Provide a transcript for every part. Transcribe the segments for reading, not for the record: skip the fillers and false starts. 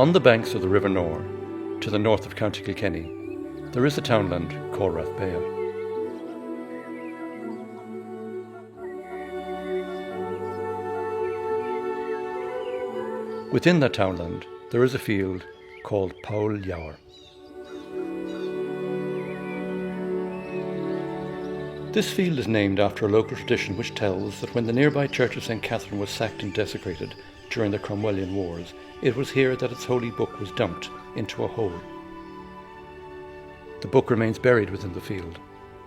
On the banks of the River Nore, to the north of County Kilkenny, there is a townland called Rathbea. Within that townland, there is a field called Paul Yower. This field is named after a local tradition which tells that when the nearby Church of St. Catherine was sacked and desecrated during the Cromwellian Wars, it was here that its holy book was dumped into a hole. The book remains buried within the field,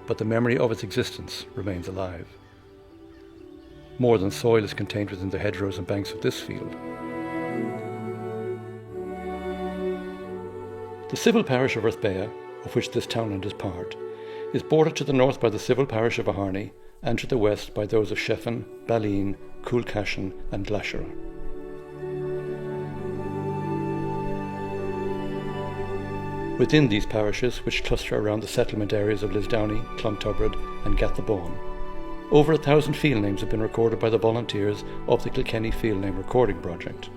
but the memory of its existence remains alive. More than soil is contained within the hedgerows and banks of this field. The civil parish of Rathbea, of which this townland is part, is bordered to the north by the civil parish of Aharney and to the west by those of Sheffin, Balleen, Coolcashin and Glashera. Within these parishes, which cluster around the settlement areas of Lisdowney, Clontubrid and Gathabawn, over 1,000 field names have been recorded by the volunteers of the Kilkenny Field Name Recording Project.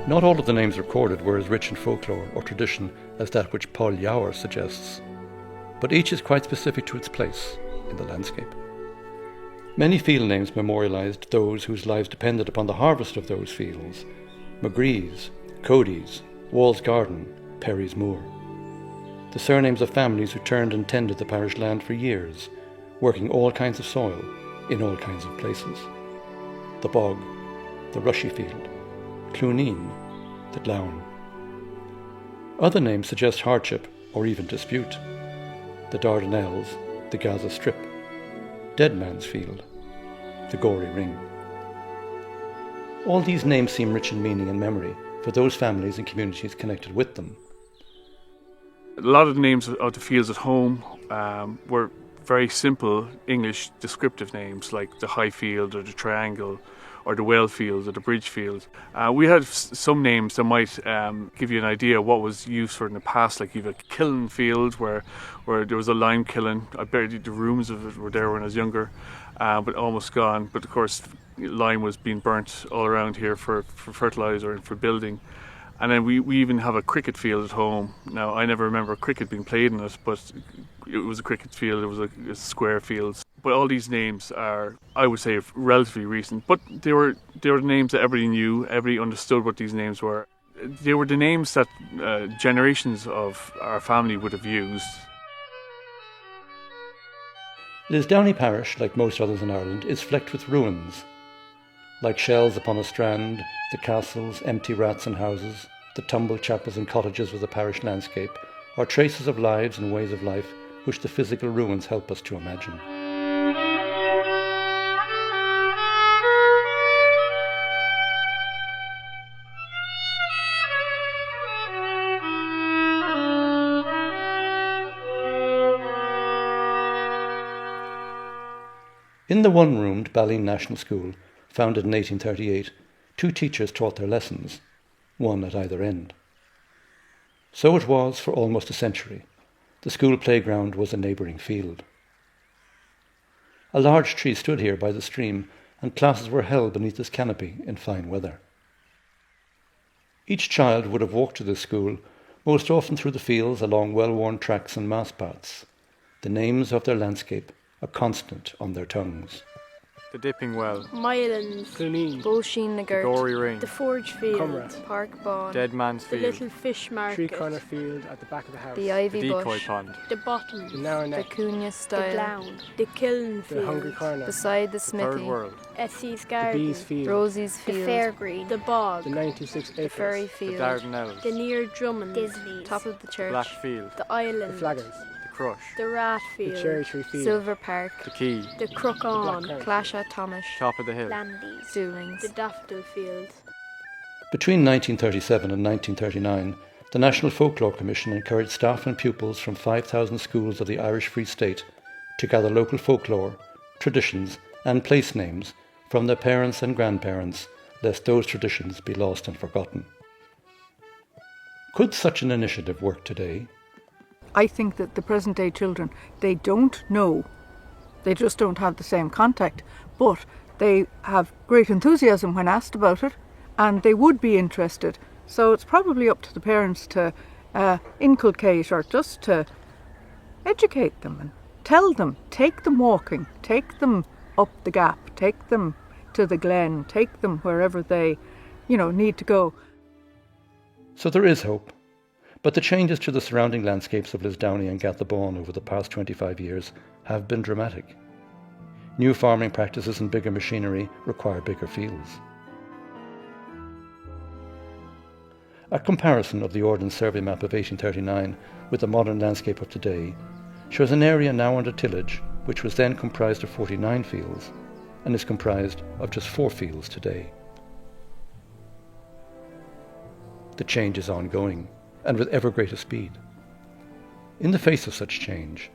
Not all of the names recorded were as rich in folklore or tradition as that which Paul Yower suggests, but each is quite specific to its place in the landscape. Many field names memorialised those whose lives depended upon the harvest of those fields: McGree's, Cody's, Wall's Garden, Perry's Moor. The surnames of families who turned and tended the parish land for years, working all kinds of soil in all kinds of places. The bog, the rushy field, Cluneen, the Glown. Other names suggest hardship or even dispute: the Dardanelles, the Gaza Strip, Dead Man's Field, the Gory Ring. All these names seem rich in meaning and memory for those families and communities connected with them. A lot of the names of the fields at home were very simple English descriptive names, like the High Field or the Triangle or the Well Field or the Bridge Field. We had some names that might give you an idea of what was used for in the past, like you have a kiln field where there was a lime kiln. I barely, the ruins of it were there when I was younger, but almost gone. But of course, lime was being burnt all around here for fertiliser and for building. And then we even have a cricket field at home. Now, I never remember cricket being played in it, but it was a cricket field, it was a square field. But all these names are, I would say, relatively recent. But they were the names that everybody knew, everybody understood what these names were. They were the names that generations of our family would have used. Lisdowney parish, like most others in Ireland, is flecked with ruins. Like shells upon a strand, the castles, empty rats and houses, the tumbled chapels and cottages of the parish landscape are traces of lives and ways of life which the physical ruins help us to imagine. In the one-roomed Balleen National School, founded in 1838, 2 teachers taught their lessons, one at either end. So it was for almost a century. The school playground was a neighbouring field. A large tree stood here by the stream, and classes were held beneath its canopy in fine weather. Each child would have walked to this school, most often through the fields along well-worn tracks and mass paths. The names of their landscape a constant on their tongues. The Dipping Well, Mylands, Cluneen, Bolsheen the Gory Ring, the Forge Field, Cumra, Parkbawn, Dead Man's the Field, Little Fish Market, Tree Corner Field at the back of the house, the Ivy the Decoy Bush, Pond, the Bottom, the Narrow the Neck, Cunha the Style, Glown, the Kiln the Field, Hungry Corner, beside the the Smithy, Third World, Essie's the Garden, Bees Field, Rosie's the Field, Fairgreen, the Bog, the 96 the acres, Ferry the Field, Dardanelles, the Near Drummond, Disney's, top of the the church, Black Field, the the Island, Flaggers, the Crush, the Rat the Field, Cherry Tree Field, Silver Park, the Key, the Crook On, Blackcurrant Clash at Thomas, Top of the Hill, Landy's, Doolings, the Daffodil Field. Between 1937 and 1939, the National Folklore Commission encouraged staff and pupils from 5,000 schools of the Irish Free State to gather local folklore, traditions and place names from their parents and grandparents, lest those traditions be lost and forgotten. Could such an initiative work today? I think that the present day children, they don't know. They just don't have the same contact, but They have great enthusiasm when asked about it, and they would be interested. So it's probably up to the parents to inculcate or just to educate them and tell them, take them walking, take them up the gap, take them to the glen, take them wherever they, need to go. So there is hope, but the changes to the surrounding landscapes of Lisdowney and Gathabawn over the past 25 years have been dramatic. New farming practices and bigger machinery require bigger fields. A comparison of the Ordnance Survey map of 1839 with the modern landscape of today shows an area now under tillage which was then comprised of 49 fields and is comprised of just 4 fields today. The change is ongoing and with ever greater speed. In the face of such change,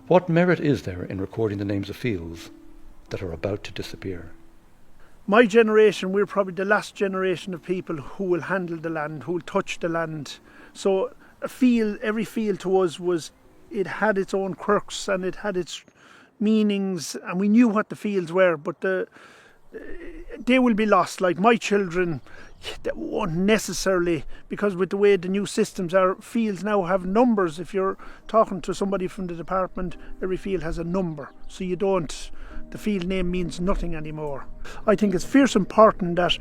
what merit is there in recording the names of fields that are about to disappear? My generation, we're probably the last generation of people who will handle the land, who will touch the land. So every field to us it had its own quirks and it had its meanings, and we knew what the fields were, but they will be lost. Like my children, they won't necessarily, because with the way the new systems are, fields now have numbers. If you're talking to somebody from the department, every field has a number, so the field name means nothing anymore. I think it's fierce important that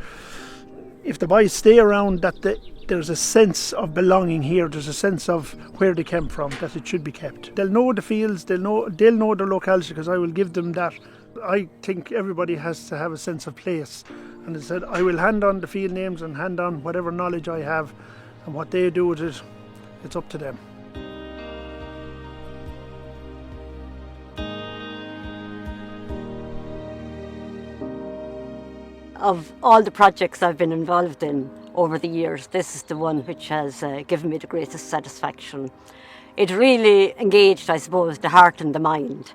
if the boys stay around, that there's a sense of belonging here, there's a sense of where they came from, that it should be kept. They'll know the fields, they'll know their locality, because I will give them that. I think everybody has to have a sense of place, and I said I will hand on the field names and hand on whatever knowledge I have, and what they do with it, it's up to them. Of all the projects I've been involved in over the years, this is the one which has given me the greatest satisfaction. It really engaged, I suppose, the heart and the mind.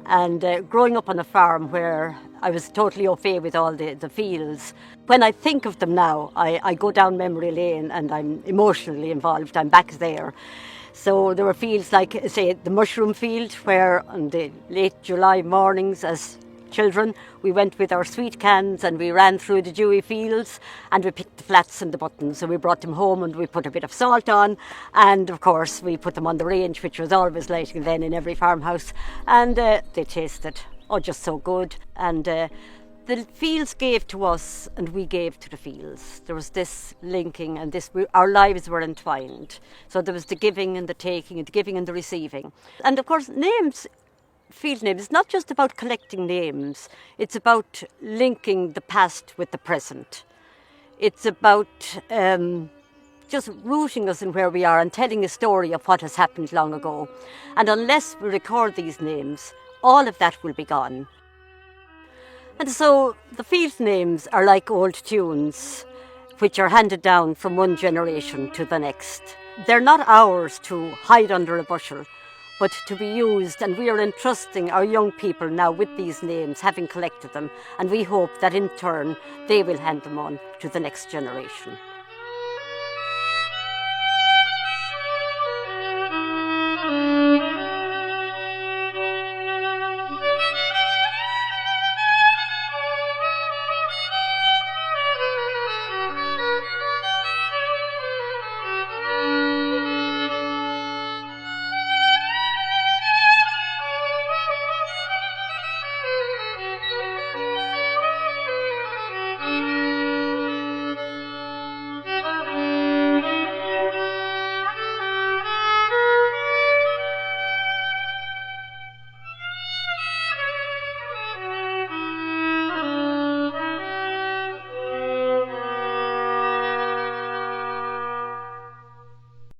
And growing up on a farm where I was totally au fait with all the fields, when I think of them now, I go down memory lane and I'm emotionally involved. I'm back there. So there were fields like, say, the mushroom field, where on the late July mornings as children, we went with our sweet cans and we ran through the dewy fields and we picked the flats and the buttons. So we brought them home and we put a bit of salt on, and of course we put them on the range, which was always lighting then in every farmhouse, and they tasted just so good. And the fields gave to us and we gave to the fields. There was this linking, and our lives were entwined. So there was the giving and the taking, and the giving and the receiving. And of course field names, it's not just about collecting names, it's about linking the past with the present. It's about just rooting us in where we are and telling a story of what has happened long ago. And unless we record these names, all of that will be gone. And so the field names are like old tunes, which are handed down from one generation to the next. They're not ours to hide under a bushel, but to be used, and we are entrusting our young people now with these names, having collected them, and we hope that in turn they will hand them on to the next generation.